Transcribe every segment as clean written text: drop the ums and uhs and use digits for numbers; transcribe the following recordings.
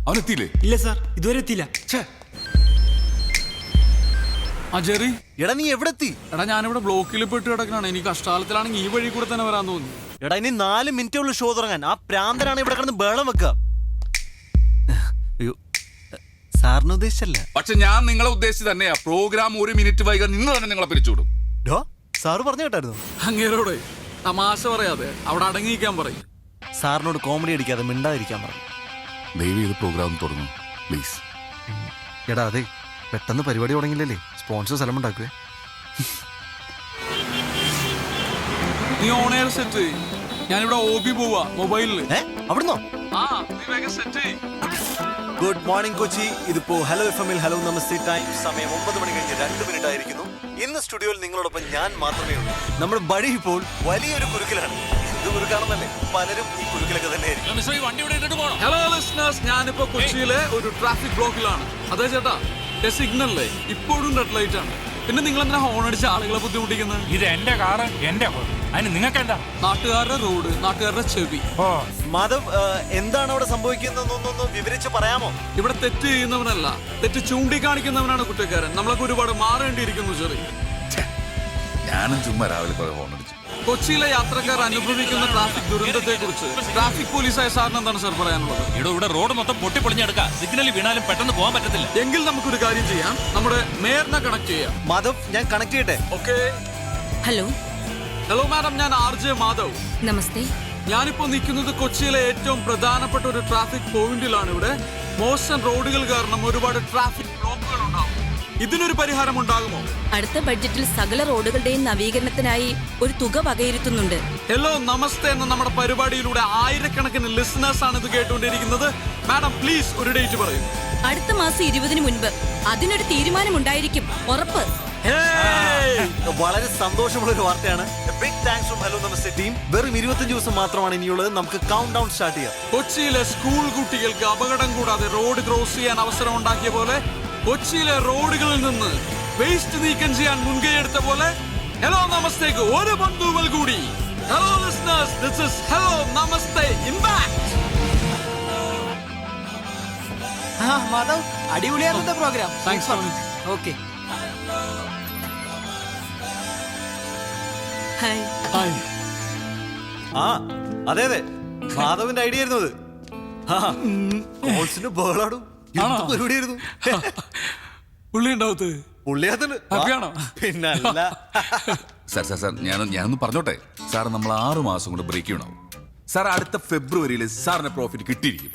അവനെത്തിയില്ലേ? ഇല്ല സാർ, ഇതുവരെ എത്തിയില്ല. ആ ജെറി, എടാ നീ എവിടെ എത്തി? എടാ ഞാനിവിടെ ബ്ലോക്കിൽ പെട്ട് കിടക്കണാണ്. എനിക്ക് കഷ്ടാലത്തിലാണെങ്കിൽ ഈ വഴി കൂടെ തന്നെ വരാൻ തോന്നി. എടാ ഇനി 4 മിനിറ്റേ ഉള്ളൂ ഷോ തുടങ്ങാൻ. ആ പ്രാന്തനാണ് ഇവിടെ കിടന്ന് ബേളം വെക്കുക. അയ്യോ, സാറിന് ഉദ്ദേശിച്ചല്ല. പക്ഷെ ഞാൻ നിങ്ങളെ ഉദ്ദേശിച്ച് തന്നെയാ. പ്രോഗ്രാം 1 മിനിറ്റ് വൈകാൻ നിന്ന് തന്നെ നിങ്ങളെ പിരിച്ചുവിടും. സാറ് പറഞ്ഞു കേട്ടായിരുന്നു. അങ്ങേരോടെ തമാശ പറയാതെ അവിടെ അടങ്ങിയിരിക്കാൻ പറയും. സാറിനോട് കോമഡി അടിക്കാതെ മിണ്ടാതിരിക്കാൻ പറഞ്ഞു. ദയവ് ചെയ്ത് പ്രോഗ്രാം തുടങ്ങും പ്ലീസ്. എടാ അതെ, പെട്ടെന്ന് പരിപാടി തുടങ്ങില്ലല്ലേ, സ്പോൺസർ സ്ഥലം ഉണ്ടാക്കുവേ. നീ ഓൺ എയർ സെറ്റ്. ഞാനിവിടെ OB പോവാ മൊബൈലില്. അവിടുന്നോ? ആ നീ വേഗം സെറ്റ്. Good morning Kochi. ഇതിപ്പോ ഹലോ FM ൽ ഹലോ നമസ്തേ ടൈം. സമയം 9 മണി കഴിഞ്ഞ് 2 മിനിറ്റ് ആയിരിക്കുന്നു. ഇന്ന് സ്റ്റുഡിയോയിൽ നിങ്ങളോടൊപ്പം ഞാൻ മാത്രമേ ഉള്ളൂ. നമ്മുടെ ബഡി ഇപ്പോൾ വലിയൊരു കുരുക്കിലാണ്. എന്ത് കുരുക്കാണെന്നല്ലേ, പലരും ഈ കുരുക്കിലൊക്കെ തന്നെ ആയിരിക്കും. ഹലോ ലിസണേഴ്സ്, ഞാനിപ്പോ കൊച്ചിയിലെ ഒരു ട്രാഫിക് ബ്ലോക്കിലാണ്. അതെ ചേട്ടാ, സിഗ്നലിലെ ഇപ്പോഴും റെഡ് ലൈറ്റ് ആണ്. പിന്നെ നിങ്ങൾ എന്തിനാ ഹോൺ അടിച്ച് ആളുകളെ ബുദ്ധിമുട്ടിക്കുന്നത്? ഇത് എന്റെ കാറ്, എന്റെ അതിന് നിങ്ങൾക്ക് എന്താ? നാട്ടുകാരുടെ റോഡ്, നാട്ടുകാരുടെ ചെവി. മാധവ്, എന്താണ് അവിടെ സംഭവിക്കുന്നതെന്നൊന്ന് വിവരിച്ച് പറയാമോ? ഇവിടെ തെറ്റ് ചെയ്യുന്നവനല്ല, തെറ്റ് ചൂണ്ടിക്കാണിക്കുന്നവനാണ് കുറ്റക്കാരൻ. നമ്മളൊക്കെ ഒരുപാട് മാറേണ്ടിയിരിക്കുന്നു ചെറിയ. ഞാനും ചുമ്മാ രാവിലെ കുറെ ഹോൺ അടിച്ചു. കൊച്ചിയിലെ യാത്രക്കാർ അനുഭവിക്കുന്ന ട്രാഫിക് ദുരന്തത്തെ കുറിച്ച് ട്രാഫിക് പോലീസായ സാറിന് എന്താണ് സാർ പറയാനുള്ളത്? ഇവിടെ റോഡ് മൊത്തം പൊട്ടിപ്പൊളിഞ്ഞെടുക്കാം. സിഗ്നലിൽ വീണാലും പെട്ടെന്ന് പോകാൻ പറ്റത്തില്ല. എങ്കിൽ നമുക്കൊരു കാര്യം ചെയ്യാം, നമ്മുടെ മേയറിനെ കണക്ട് ചെയ്യാം. മാധവ്, ഞാൻ കണക്ട് ചെയ്യട്ടെ? ഓക്കെ. ഹലോ ഹലോ മാഡം, ഞാൻ RJ മാധവ്. നമസ്തേ. ഞാനിപ്പോ നിൽക്കുന്നത് കൊച്ചിയിലെ ഏറ്റവും പ്രധാനപ്പെട്ട ഒരു ട്രാഫിക് പോയിന്റിലാണ്. ഇവിടെ മോശം റോഡുകൾ കാരണം ഒരുപാട് ട്രാഫിക് ബ്ലോക്കുകൾ ഉണ്ടാവും. ഇതിനൊരു പരിഹാരം ഉണ്ടാകുമോ? അടുത്ത ബഡ്ജറ്റിൽ സകല റോഡുകളുടെയും നവീകരണത്തിനായി ഒരു തുക വകയിരുത്തുന്നുണ്ട്. ഹലോ നമസ്തേ എന്ന നമ്മുടെ പരിപാടിയിലൂടെ ആയിരക്കണക്കിന് ലിസണേഴ്സ് ആണ് ഇത് കേട്ടുകൊണ്ടിരിക്കുന്നത്. മാഡം പ്ലീസ് ഒരു ഡേറ്റ് പറയൂ. അടുത്ത മാസം 20-ന് മുൻപ് അതിനൊരു തീരുമാനമുണ്ടായിരിക്കും, ഉറപ്പ്. വളരെ സന്തോഷമുള്ള ഒരു വാർത്തയാണ്. Big thanks from hello Namaste team. വെറും 25 ദിവസം മാത്രമാണ് ഇനിയുള്ളത്. നമുക്ക് കൗണ്ട് ഡൗൺ സ്റ്റാർട്ട് ചെയ്യാം. കൊച്ചിയിലെ സ്കൂൾ കുട്ടികൾക്ക് അപകടം കൂടാതെ റോഡ് ക്രോസ് ചെയ്യാൻ അവസരം ഉണ്ടാക്കിയ പോലെ, കൊച്ചിയിലെ റോഡുകളിൽ നിന്ന് വേസ്റ്റ് നീക്കം ചെയ്യാൻ മുൻകൈ എടുത്ത പോലെ ഹലോ നമസ്തേക്ക് ഒരു ബന്ധുവൽ കൂടി. Hello listeners, this is hello Namaste impact. Madhav, അടിപൊളിയായിരുന്നു programme. Thanks Tony. Okay. Hi. Hi. ആ അതെ അതെ, മാധവിന്റെ ഐഡിയ ആയിരുന്നു അത്. കോൾസിന് ബഹളാടും. എന്ത് പരിപാടിയായിരുന്നു. പുള്ളി ഉണ്ടാവത്ത് പുള്ളിയാത്തത് ഹാപ്പിയാണോ? പിന്നല്ല. സാർ ഞാനൊന്ന് പറഞ്ഞോട്ടെ. സാർ നമ്മൾ 6 മാസം കൊണ്ട് ബ്രേക്ക് ചെയ്യണം. സാർ അടുത്ത ഫെബ്രുവരിയിൽ സാറിന് പ്രോഫിറ്റ് കിട്ടിയിരിക്കും.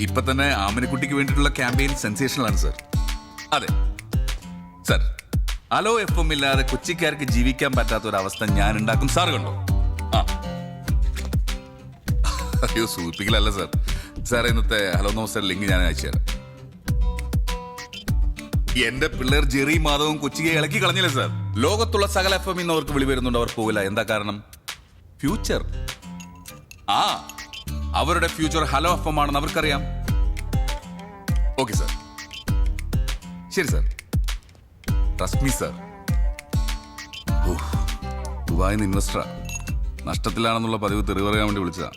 ഇപ്പൊ തന്നെ ആമനക്കുട്ടിക്ക് വേണ്ടിയിട്ടുള്ള ക്യാമ്പയിൻ സെൻസേഷണൽ ആണ് സാർ. അതെ സാർ, ഹലോ FM ഇല്ലാതെ കൊച്ചിക്കാർക്ക് ജീവിക്കാൻ പറ്റാത്ത ഒരു അവസ്ഥ ഞാൻ ഉണ്ടാക്കും. സാർ കണ്ടോ? അയ്യോ സൂചിപ്പിക്കലല്ല സാർ. സാർ ഇന്നത്തെ ഹലോ നമസ്തേ ലിങ്ക് ഞാൻ അയച്ചു തരാം. എന്റെ പിള്ളേർ ജെറി മാധവും കൊച്ചിയെ ഇളക്കി കളഞ്ഞില്ലേ സാർ. ലോകത്തുള്ള സകല FM ഇന്ന് അവർക്ക് വിളി വരുന്നുണ്ട്, അവർ പോകില്ല. എന്താ കാരണം? ഫ്യൂച്ചർ. അവരുടെ ഫ്യൂച്ചർ ഹലോ FM ആണെന്ന് അവർക്കറിയാം. ഓക്കെ സാർ, ശരി സാർ, ട്രസ്റ്റ് മീ സാർ. ദുബായിൽ നിന്ന് ഇൻവെസ്റ്ററാ, നഷ്ടത്തിലാണെന്നുള്ള പതിവ് തെറി പറയാൻ വേണ്ടി വിളിച്ചതാ.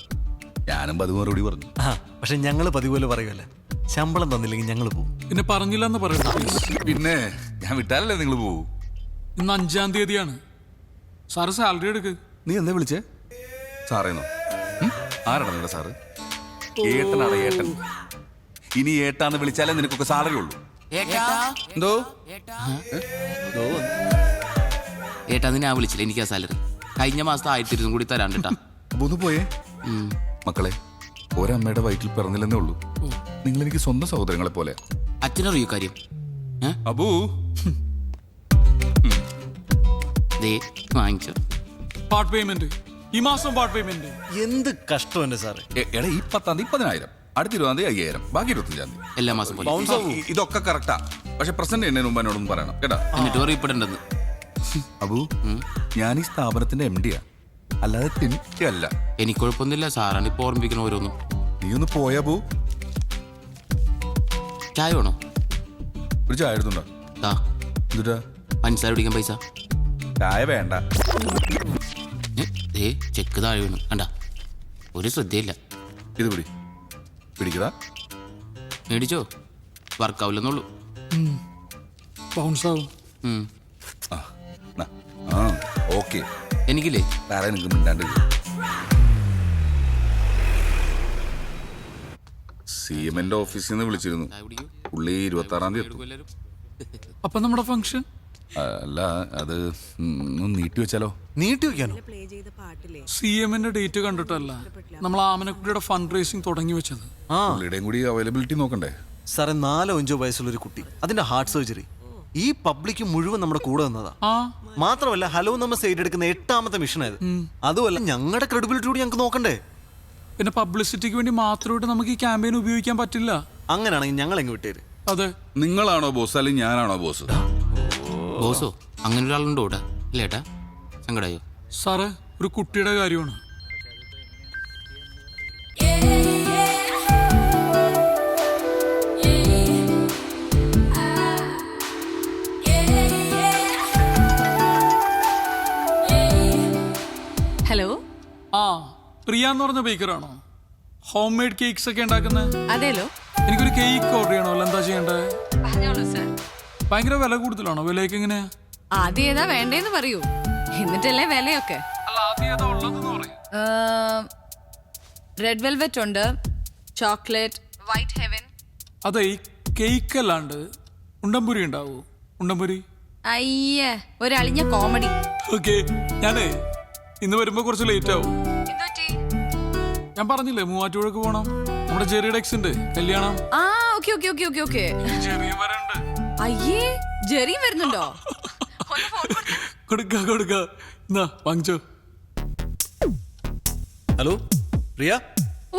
ഞാനും പതിവ് മറുപടി പറഞ്ഞു. പക്ഷെ ഞങ്ങള് പതിപോലെ പറയുമല്ല, ശമ്പളം തന്നില്ലെങ്കിൽ ഞങ്ങൾ പോകും. പിന്നെ പറഞ്ഞില്ലെന്ന് പറയുന്നത്. പിന്നെ ഞാൻ വിട്ടാലല്ലേ നിങ്ങൾ പോകൂ. ഇന്ന് 5-ാം തീയതിയാണ്. സാറ് സാലറി എടുക്ക്. നീ എന്താ വിളിച്ചേ? സാറേന്നോ? ആരാണ് നിങ്ങളുടെ സാറ്? ഏട്ടനാണ് ഏട്ടൻ. ഇനി ഏട്ടാന്ന് വിളിച്ചാലേ നിനക്കൊക്കെ സാലറി ഉള്ളൂ. എന്തോ ഏട്ടാ ഞാൻ വിളിച്ചില്ല, എനിക്ക് ആ സാലറി കഴിഞ്ഞ മാസത്തെ 1200 കൂടി തരാണ്ടിട്ടാ. അപ്പൊ ഒന്ന് പോയേ. മക്കളെ, ഒരമ്മയുടെ വയറ്റിൽ പിറന്നില്ലെന്നേ ഉള്ളൂ. നിങ്ങൾ എനിക്ക് സ്വന്തം സഹോദരങ്ങളെ പോലെ. അച്ഛനറിയൂ കാര്യം? അബൂ വാങ്ങിച്ചോ പാർട്ട് പേയ്മെന്റ്. ഈ മാസം പാർട്ട് പേയ്മെന്റ്. എന്ത് കഷ്ടം എന്റെ സാറേ. എടാ, ഈ 10-ാം തീയതി 10,000, അടുത്ത 20-ാം തീയതി 5,000, ബാക്കി 25-ാം തീയതി എല്ലാ മാസം പോലെ. ഇതൊക്കെ കറക്റ്റാ. പക്ഷെ പ്രസന്റ് എന്നതിന് മുമ്പ് എന്നോടൊന്നും പറയണം കേട്ടാ. എന്നിട്ട് അറിയപ്പെടേണ്ടത്. അബു, ഞാൻ ഈ സ്ഥാപനത്തിന്റെ MD യാ, അല്ലാതെ തിരിച്ചല്ല. എനിക്ക് കുഴപ്പമൊന്നുമില്ല, സാറാണ് ഇപ്പൊ ഓർമ്മിപ്പിക്കണ ഓരോന്നും. നീ ഒന്ന് പോയാ ബു. ചായ വേണോ? ഒരു ചായ എടുത്തുണ്ടോ? എന്നിട്ടാ പഞ്ചസാര പിടിക്കാൻ പൈസ? ചായ വേണ്ട. ചെക്ക് താഴെ വീണു കണ്ട, ഒരു ശ്രദ്ധയില്ല. ഇത് പിടി. പിടിക്കടാ. മേടിച്ചോ, വർക്കാവില്ലെന്നുള്ളൂ. ബൗൺസ് ആവും. ആ ഓക്കെ. എനിക്കില്ലേ വേറെ നിനക്ക് മിണ്ടാണ്ട് CMന്റെ ഓഫീസിൽ നിന്ന് വിളിച്ചിരുന്നു. പുള്ളി 26-ാം തീയതി എത്തും. അപ്പൊ നമ്മുടെ ഫംഗ്ഷൻ അല്ല, അത് ഒന്ന് നീട്ടി വെച്ചാലോ? നീട്ടി വെക്കാനോ? CMന്റെ ഡേറ്റ് കണ്ടിട്ടല്ല, നമ്മൾ ആമനക്കുട്ടിയുടെ ഫണ്ട് റേസിംഗ് തുടങ്ങി വെച്ചത്. ആ പുള്ളിയുടെയും കൂടി അവൈലബിലിറ്റി നോക്കണ്ടേ? സാറേ, 4-5 വയസ്സുള്ള ഒരു കുട്ടി, അതിന്റെ ഹാർട്ട് സർജറി, ഈ പബ്ലിക് മുഴുവൻ നമ്മുടെ കൂടെ നിന്നതാ. ആ മാത്രമല്ല ഹലോ നമ്മൾ സൈഡ് എടുക്കുന്ന 8ാമത്തെ മിഷൻ ആയത്. അതുമല്ല, ഞങ്ങളുടെ ക്രെഡിബിലിറ്റി കൂടി ഞങ്ങൾക്ക് നോക്കണ്ടേ? പിന്നെ പബ്ലിസിറ്റിക്ക് വേണ്ടി മാത്രമായിട്ട് നമുക്ക് ഈ ക്യാമ്പയിൻ ഉപയോഗിക്കാൻ പറ്റില്ല. അങ്ങനെയാണെങ്കിൽ ഞങ്ങൾ എങ്ങ് വിട്ടേര്. അതെ, നിങ്ങളാണോ ബോസ് അല്ലെങ്കിൽ ഞാനാണോ ബോസ്? ബോസോ? അങ്ങനെ ഒരാളുണ്ടോ ഇവിടെ? ഇല്ല ഏട്ടാ, സങ്കടായോ? സാറ് ഒരു കുട്ടിയുടെ കാര്യമാണ്. ഹലോ, ആ പ്രിയ എന്ന് പറഞ്ഞ ബേക്കറാണോ? ഹോം മെയ്ഡ് കേക്ക്സ് ഒക്കെ ഉണ്ടാക്കുന്നത്? അതേലോ. എനിക്കൊരു കേക്ക് ഓർഡർ ചെയ്യണമല്ലോ, എന്താ ചെയ്യണ്ടേ? പറഞ്ഞോളൂ സർ. ഭയങ്കര വില കൂടുതലാണോ? വിലയൊക്കെ എങ്ങനെയാ? ആദ്യം ഏതാ വേണ്ടേന്ന് പറയൂ, എന്നിട്ടല്ലേ വിലയൊക്കെ. അല്ല, ആദ്യം ഏതാ ഉള്ളതെന്ന് പറയും. റെഡ് വെൽവെറ്റ് ഉണ്ട്, ചോക്ലേറ്റ്, വൈറ്റ് ഹെവൻ. അതെ, ഈ കേക്ക് അല്ലാണ്ട് ഉണ്ടംപുരി ഉണ്ടാവോ? ഉണ്ടംപുരി? അയ്യേ, ഒരളിഞ്ഞ കോമഡി. ഓക്കെ, ഞാനേ ഇന്ന് വരുമ്പോ കുറച്ച് ലേറ്റ് ആവും. ഞാൻ പറഞ്ഞില്ലേ മൂവാറ്റുപുഴക്ക് പോണം, നമ്മുടെ ജെറിയുടെ എക്സിന്റെ കല്യാണം. ആ okay okay okay okay okay. ജെറിയും വരണ്ട്. അയ്യേ, ജെറി വരുന്നുണ്ടോ? കൊടുക്ക എന്നാ വാങ്ങിച്ചോ. ഹലോ പ്രിയ.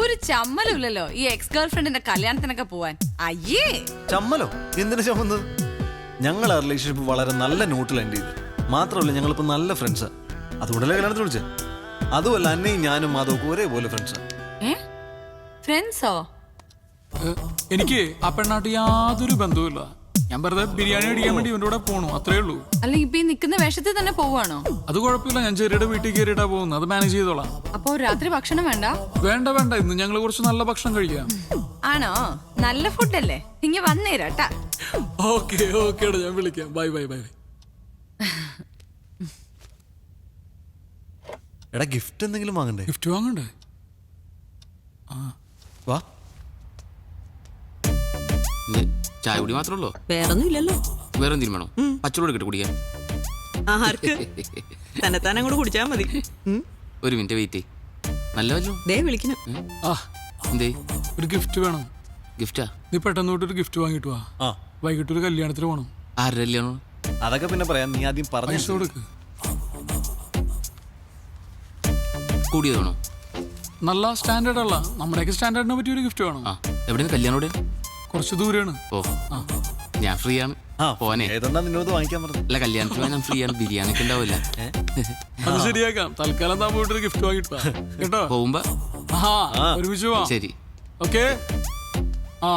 ഒരു ചമ്മലുമില്ലല്ലോ ഈ എക്സ് ഗേൾ ഫ്രണ്ടിന്റെ കല്യാണത്തിനൊക്കെ പോവാൻ. അയ്യേ, ചമ്മലോ? എന്തിനു ചമ്മന്നത്? ഞങ്ങൾ ആ റിലേഷൻഷിപ്പ് വളരെ നല്ല നോട്ടിൽ എൻഡ് ചെയ്ത്. മാത്രമല്ല, ഞങ്ങളിപ്പോ നല്ല ഫ്രണ്ട്സാ. അതുകൊണ്ടല്ലേ കല്യാണത്തിന് വിളിച്ചേ. അതുമല്ല, അന്നയും ഞാനും മാധവക്കും ഒരേപോലെ ഫ്രണ്ട്സാ. ഫ്രണ്ട്സോ? എനിക്ക് ആ പെണ്ണാട്ട് യാതൊരു ബന്ധവുമില്ല. ഞാൻ വെറുതെ ബിരിയാണി അടിക്കാൻ വേണ്ടി ഇവന്റെ കൂടെ പോണു, അത്രേ ഉള്ളൂ. അല്ല, ഇപ്പൊ ഈ നിക്കുന്ന വേഷത്തിൽ തന്നെ പോവാണോ? അത് കുഴപ്പമില്ല, ഞാൻ ചെറിയുടെ വീട്ടിൽ കയറിയിട്ടാ പോകുന്നത്, അത് മാനേജ് ചെയ്തോളാം. അപ്പൊ രാത്രി ഭക്ഷണം വേണ്ട? വേണ്ട, ഇന്ന് ഞങ്ങൾ കുറച്ച് നല്ല ഭക്ഷണം കഴിക്കാം. ആണോ? നല്ല ഫുഡല്ലേ, ഇങ്ങ വന്നേരാട്ടാ. ഓക്കെ, ഞാൻ വിളിക്കാം. ബൈ. എടാ, ഗിഫ്റ്റ് എന്തെങ്കിലും വാങ്ങണ്ടേ? ഗിഫ്റ്റ് വാങ്ങണ്ടേ? വാ. ചായ കുടി മാത്രമല്ലോ, വേറൊന്നും ഇല്ലല്ലോ. വേറെ എന്തെങ്കിലും വേണോ? പച്ചവെള്ളം എടുക്കട്ടെ കുടിക്കാൻ. ആർക്ക്? തന്നെത്താൻ അങ്ങോട്ട് കുടിച്ചാ മതി. ഒരു മിനിറ്റ് വെയിറ്റ്. നല്ല വല്ലോ ദേ വിളിക്കണം. ആ, എന്തേ? ഒരു ഗിഫ്റ്റ് വേണം. ഗിഫ്റ്റാ? നീ പെട്ടെന്ന് തൊട്ടൊരു ഗിഫ്റ്റ് വാങ്ങിട്ട് വാ. ആ, വൈകിട്ട് ഒരു കല്യാണത്തിന് പോകണം. ആരുടെ കല്യാണോ? അതൊക്കെ പിന്നെ പറയാം. നീ ആദ്യം പൈസ പറഞ്ഞു കൊടുക്ക്. കൂടിയതാണോ? നല്ല സ്റ്റാൻഡേർഡ് അല്ല, നമ്മുടെയൊക്കെ സ്റ്റാൻഡേർഡിനെ പറ്റിയ ഒരു ഗിഫ്റ്റ് വേണം. ആ, എവിടെയാണ് കല്യാണം? എവിടെ? കുറച്ച് ദൂരെയാണ്. ഓ, ഞാൻ ഫ്രീ ആണ്. പോനെ. ഏതെന്നാ നിന്നോട് വാങ്ങിക്കാൻ പറഞ്ഞു? അല്ല, കല്യാണത്തിന് ഞാൻ ഫ്രീ ആണ്. ബിരിയാണി ഒക്കെ ഉണ്ടാവില്ല. അത് ശരിയാക്കാം. തൽക്കാലം താൻ പോയിട്ടൊരു ഗിഫ്റ്റ് വാങ്ങിട്ട് വാ കേട്ടോ. പോകുമ്പോ ഒരുമിച്ച് പോവാം. ശരി. ഓക്കെ. ആ,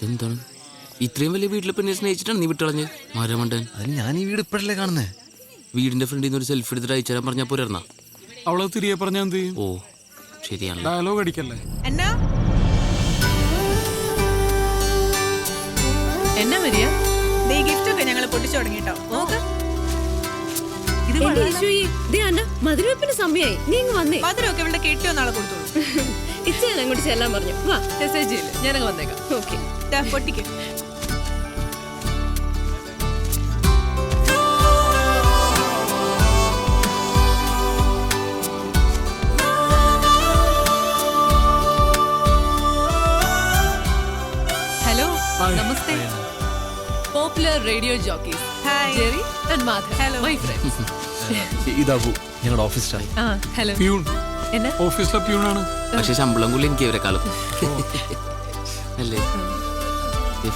എന്താണ് ഇത്രയും വലിയ വീട്ടിൽ പെണ്ണെ സ്നേഹിച്ചിട്ടാണ് നീ വിട്ടളഞ്ഞ്? മരമണ്ടൻ. അതിന് ഞാൻ ഈ വീട് ഇപ്പോഴല്ലേ കാണുന്നേ. വീടിന്റെ ഫ്രണ്ടിൽ നിന്ന് ഒരു സെൽഫി എടുത്തിട്ട് അയച്ചുതരാൻ പറഞ്ഞാൽ പോരായിരുന്നാ? അവളെ തിരികെ പറഞ്ഞാൽ എന്ത് ചെയ്യും? ഓ, ശരിയാണ്. ഡയലോഗ് അടിക്കല്ലേ. എന്നാ വരിക? ഗിഫ്റ്റ് ഒക്കെ ഞങ്ങൾ പൊട്ടിച്ചു തുടങ്ങിട്ടോ. മധുരവെപ്പിന് സമയായി, നീ ഇങ്ങ് വന്നേ. മധുരമൊക്കെ ഇവിടെ കെട്ടിയോ നാളെ കൊടുത്തോളൂ. ഇച്ചയാൻ അങ്ങോട്ട് ചെല്ലാൻ പറഞ്ഞു. വാ, മെസ്സേജ് ഇല്ല, ഞാനങ്ങ് വന്നേക്കാം. ഓക്കെ. പൊട്ടിക്ക്. Hello, namaste. Popular radio jockey Jerry and Madhav. Hello. My friends. ഇതാവൂ ഞങ്ങളുടെ ഓഫീസ് സ്റ്റാഫ്. ഹലോ. പ്യൂൺ. എന്നാ? ഓഫീസിലെ പ്യൂണാണ്. പക്ഷെ ശമ്പളം കൂടി എനിക്ക് ഇവരെക്കാളും അല്ലേ?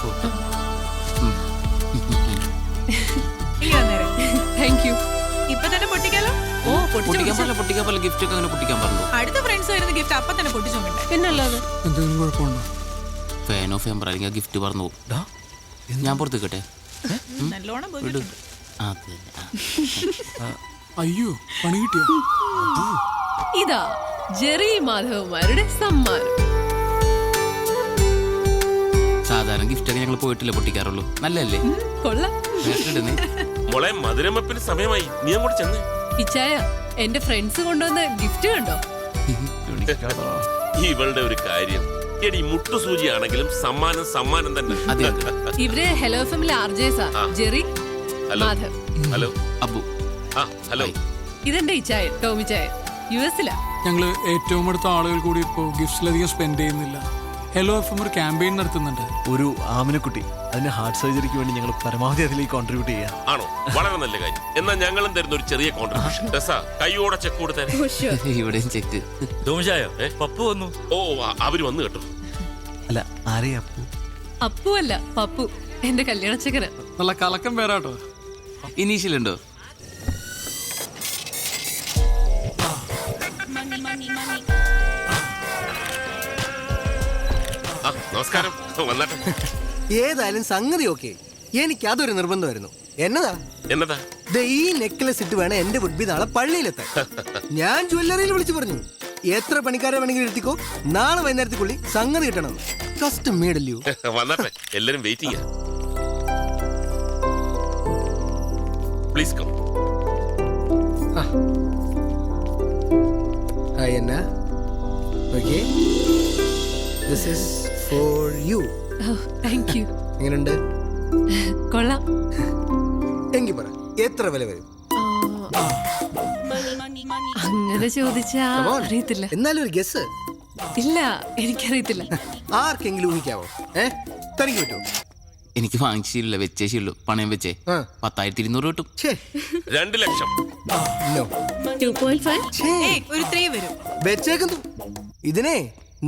Photo thank you. ഇപ്പൊ തന്നെ പൊട്ടിക്കാലോ. പൊട്ടിക്കാൻ പോലെ ഗിഫ്റ്റ് ഒക്കെ അങ്ങനെ പൊട്ടിക്കാൻ പറഞ്ഞു. അടുത്ത ഫ്രണ്ട്സ് വരുന്ന ഗിഫ്റ്റ് അപ്പൊ തന്നെ പൊട്ടിച്ചോണ്ടേ. പിന്നല്ലാതെ എന്തെങ്കിലും കുഴപ്പമുണ്ടോ? ഫാൻ ഓഫ് ചെയ്യാൻ അല്ലെങ്കിൽ ഗിഫ്റ്റ് പറഞ്ഞു പോകും. ഞാൻ പുറത്തേക്കട്ടെ? നല്ലോണം പോയിട്ടുണ്ട്. അതെ. അയ്യോ, പണി കിട്ടിയോ? ഇതാ ജെറി മാധവന്മാരുടെ സമ്മാനം. സാധാരണ ഗിഫ്റ്റ് ഒക്കെ ഞങ്ങൾ പോയിട്ടില്ല പൊട്ടിക്കാറുള്ളൂ. നല്ലല്ലേ? കൊള്ളാം. മോളെ മധുരം വെപ്പിന് സമയമായി, നീ അങ്ങോട്ട് ചെന്നേ. ഇച്ചായ എന്റെ ഫ്രണ്ട്സ് കൊണ്ടുവന്ന ഗിഫ്റ്റ് കണ്ടോ? ഇവളുടെ ഒരു കാര്യം, എടി മുട്ടുസൂചിയാണെങ്കിലും സമ്മാനം സമ്മാനം തന്നെ. അതെ. ഇവര് ഹലോ എഫ്എമ്മിലെ ആർജേസാ. Jerry, hello Madhav. Hello Abu. Hello. ഇതെന്റെ ഇച്ചായ ടോമി ചായ, യുഎസിലാ. ഞങ്ങള് ഏറ്റവും അടുത്ത ആളുകൾ കൂടി ഇപ്പോ ഗിഫ്റ്റ്സിലധികം സ്പെൻഡ് ചെയ്യുന്നില്ല. ഹലോ എഫ് എം ഒരു ക്യാമ്പയിൻ നടത്തുന്നുണ്ട്. ഒരു ആമിനക്കുട്ടി, അതിന് ഹാർട്ട് സർജറിക്ക് വേണ്ടി ഞങ്ങൾ പരമാവധി അതിലേക്ക് കോൺട്രിബ്യൂട്ട് ചെയ്യാം. ആണോ? വളരെ നല്ല കാര്യം. എന്നാൽ ഞങ്ങളും തരുന്ന ഒരു ചെറിയ കോൺട്രിബ്യൂഷൻ. കൈയോടെ ചെക്ക് കൊടുത്തേ. ഇവിടെയും ചെക്ക്. പപ്പു വന്നു. ഓ, അവര് വന്നു കേട്ടോ. അല്ല, ആരെയാ അപ്പു? അപ്പു അല്ല, പപ്പു, എന്റെ കല്യാണച്ചക്കന. നല്ല കലക്കം പേരാട്ടോ. ഇനീഷ്യൽ ഉണ്ടോ? നമസ്കാരം, വന്നാട്ടെ. ഏതായാലും സംഗതി ഓക്കെ. എനിക്ക് അതൊരു നിർബന്ധമായിരുന്നു. എന്നതാ? ഈ നെക്ലസ് ഇട്ട് വേണം എന്റെ വുഡ്ബി നാളെ പള്ളിയിലെത്താൻ. ഞാൻ ജ്വല്ലറിയിൽ വിളിച്ചു പറഞ്ഞു, എത്ര പണിക്കാരെ വേണമെങ്കിലും എടുത്തിക്കോ, നാളെ വൈകുന്നേരത്തേക്കുള്ളിൽ സംഗതി കിട്ടണം. കസ്റ്റം മേഡല്ലോ. വന്നാട്ടെ, എല്ലാരും വെയിറ്റ് ചെയ്യാം. Please come. Hi Anna. Okay, this is for you. Thank you. എങ്ങനെയുണ്ട്? കൊള്ളാം. എങ്കിൽ പറ, എത്ര വില വരും? അങ്ങനെ ചോദിച്ചാ Come on. അറിയത്തില്ല. എന്നാലും ഒരു ഗസ്. ഇല്ല, എനിക്കറിയത്തില്ല. ആർക്കെങ്കിലും ഊഹിക്കാവോ? തനിക്ക് പറ്റുമോ? എനിക്ക് വാങ്ങിച്ചില്ല, വെച്ചേ ശീലു. പണയം വെച്ചേ 10,200 കിട്ടും. 2 ലക്ഷം. No. 2.5. ഒരു 3 വരും. വെച്ചേക്കുന്നു. ഇതിനെ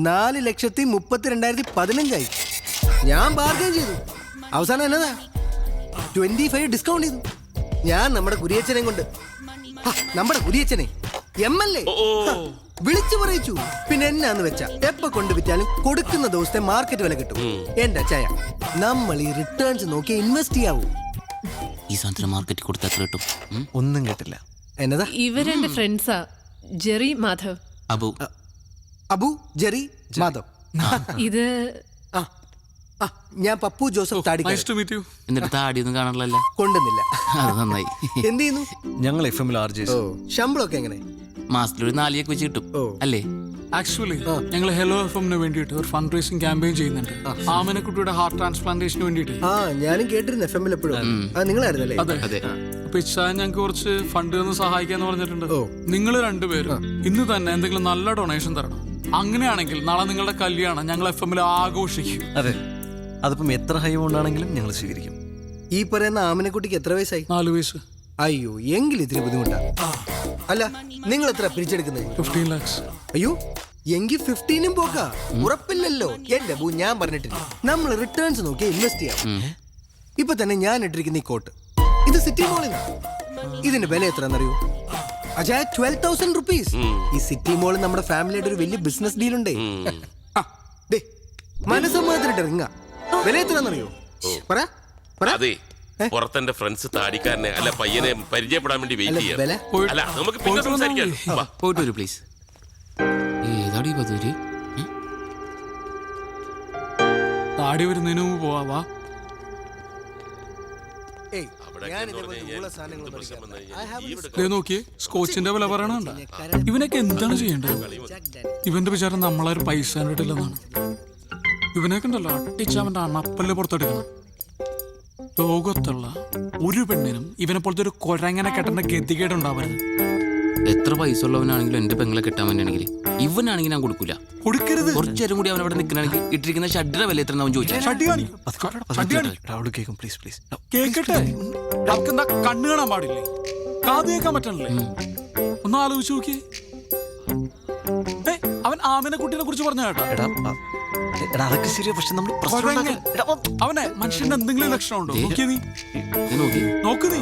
4,32,15 ഞാൻ ബാർഗൈൻ ചെയ്തു. അവസാനം എന്നതാ 25 ഡിസ്കൗണ്ട് ചെയ്തു. ഞാൻ നമ്മുടെ കുരിയച്ചനെ കൊണ്ട്, നമ്മുടെ കുരിയച്ചനെ MLA വിളിച്ചു പറയിച്ചു. പിന്നെ എന്നാന്ന് വെച്ചാ എപ്പോ കൊണ്ട് വിറ്റാലും കൊടുക്കുന്ന ദിവസത്തെ മാർക്കറ്റ് വില കിട്ടും. എന്റെ ചായ, നമ്മൾ ഈ റിട്ടേൺസ് നോക്കി ഇൻവെസ്റ്റ് ചെയ്യാവൂ. ഈ സാധനത്തിന് മാർക്കറ്റിൽ കൊടുത്താൽ എത്ര കിട്ടും? ഒന്നും കേട്ടില്ല. എന്നതാ? ഇവരെന്റെ ഫ്രണ്ട്സാ, ജെറി മാധവ്. അബു. അബു, ജെറി, മാധവ്. ഇത് ഞാൻ പപ്പു ജോസഫ് താടിക്കാരൻ. Nice to meet you. എന്നിട്ട് താടിയൊന്നും കാണാനല്ല. കൊണ്ടുവന്നില്ല. അത് നന്നായി. എന്ത് ചെയ്യുന്നു? ഞങ്ങൾ എഫ് എമ്മിൽ ആർജേസ്. ശമ്പളമൊക്കെ എങ്ങനെ? മാസത്തിലൊരു 4 വെച്ച് കിട്ടും അല്ലേ? ആക്ച്വലി ഞങ്ങൾ ഹലോ എഫ് എമ്മിന് വേണ്ടിയിട്ട് ഒരു ഫണ്ട് റേസിംഗ് ക്യാമ്പയിൻ ചെയ്യുന്നുണ്ട്. ആമിനക്കുട്ടിയുടെ ഹാർട്ട് ട്രാൻസ്പ്ലാന്റേഷന് വേണ്ടിയിട്ട്. ഞാനും കേട്ടിരുന്നു FM എപ്പോഴും. നിങ്ങളായിരുന്നല്ലേ? അതെ. അപ്പൊ ഇച്ചാൻ ഞങ്ങൾക്ക് കുറച്ച് ഫണ്ട് തന്ന് സഹായിക്കാന്ന് പറഞ്ഞിട്ടുണ്ട്. നിങ്ങൾ രണ്ടുപേരും ഇന്ന് തന്നെ എന്തെങ്കിലും നല്ല ഡൊണേഷൻ തരണം. അങ്ങനെയാണെങ്കിൽ നാളെ നിങ്ങളുടെ കല്യാണം ഞങ്ങൾ എഫ് എമ്മിൽ ആഘോഷിക്കും. അതെ, അതിപ്പം എത്ര ഹൈ എമൗണ്ട് ആണെങ്കിലും ഞങ്ങൾ സ്വീകരിക്കും. ഈ പറയുന്ന ആമിനക്കുട്ടിക്ക് എത്ര വയസ്സായി? 4 വയസ്സ്. അയ്യോ, എങ്കിൽ ഇത്തിരി ബുദ്ധിമുട്ടാ. അല്ല, നിങ്ങൾ എത്ര പിരിച്ചെടുക്കുന്നത്? 15 lakhs. അയ്യോ, എങ്കിൽ 15 പോക്കാ. ഉറപ്പില്ലല്ലോ. എന്റെ ബൂ, ഞാൻ പറഞ്ഞിട്ടില്ല, നമ്മൾ റിട്ടേൺസ് നോക്കി ഇൻവെസ്റ്റ് ചെയ്യാം. ഇപ്പൊ തന്നെ ഞാൻ ഇട്ടിരിക്കുന്ന ഈ കോട്ട്, ഇത് സിറ്റി മോളിൽ നിന്നാ. ഇതിന്റെ വില എത്രയെന്നറിയോ? അജാ, 12,000 rupees. ഈ സിറ്റി മോളിൽ നമ്മുടെ ഫാമിലിയുടെ ഒരു വലിയ ബിസിനസ് ഡീൽ ഉണ്ടേ. മനസ്സമ്മതത്തിലിട്ട് റിങ്ങാ. വില എത്രയെന്നറിയോ? പറ. അതെ, പുറത്തെന്റെ ഫ്രണ്ട്സ് താടിക്കാരനെ അല്ല പയ്യനെ പരിചയപ്പെടാൻ വേണ്ടി വെയിറ്റ് ചെയ്യാം. വില അല്ല, നമുക്ക് പിന്നെ സംസാരിക്കാം. വാ. പോയിട്ട് വരൂ പ്ലീസ്. ഏതാടി പതൂര്? താടി വരുന്നതിന് മുമ്പ് പോവാ. നോക്കിയേ, സ്കോച്ചിന്റെ വില പറയണണ്ട. ഇവനൊക്കെ എന്താണ് ചെയ്യേണ്ടത്? ഇവന്റെ വിചാരം നമ്മളാരും പൈസ കണ്ടിട്ടില്ലെന്നാണ്. ഇവനൊക്കെ ഉണ്ടല്ലോ, അട്ടിച്ച് അവന്റെ അണപ്പല്ല് പുറത്തെടുക്കണം. ലോകത്തുള്ള ഒരു പെണ്ണിനും ഇവനെ പോലത്തെ ഒരു കൊരങ്ങനെ കെട്ടേണ്ട ഗതികേട് ഉണ്ടാവരുത്. എത്ര പൈസ ഉള്ളവനാണെങ്കിലും എന്റെ പെങ്ങളെ കെട്ടാൻ വേണ്ടിയാണെങ്കിൽ ഇവനാണെങ്കിൽ ഞാൻ കൊടുക്കൂല. കൊടുക്കരുത്. കുറച്ചേരം കൂടി അവൻ അവിടെ നിൽക്കണമെങ്കിൽ ഇട്ടിരിക്കുന്ന ഷഡ്ഡിയുടെ വില എത്ര അവൻ ചോദിച്ചാൽ കേക്കട്ടെ. എന്താ കണ്ണു കാണാൻ പാടില്ലേ? കാത് കേൾക്കാൻ പറ്റണല്ലേ? ഒന്ന് ആലോചിച്ച് നോക്കിയേ. അവൻ ആമിനെ കുട്ടീനെ കുറിച്ച് പറഞ്ഞു കേട്ടോ. അതൊക്കെ ശരിയാ, പക്ഷെ നമ്മൾ അവനെ മനുഷ്യന്റെ എന്തെങ്കിലും ലക്ഷണം ഉണ്ടോ? നോക്കിയേ നീ. നോക്കി നോക്ക് നീ.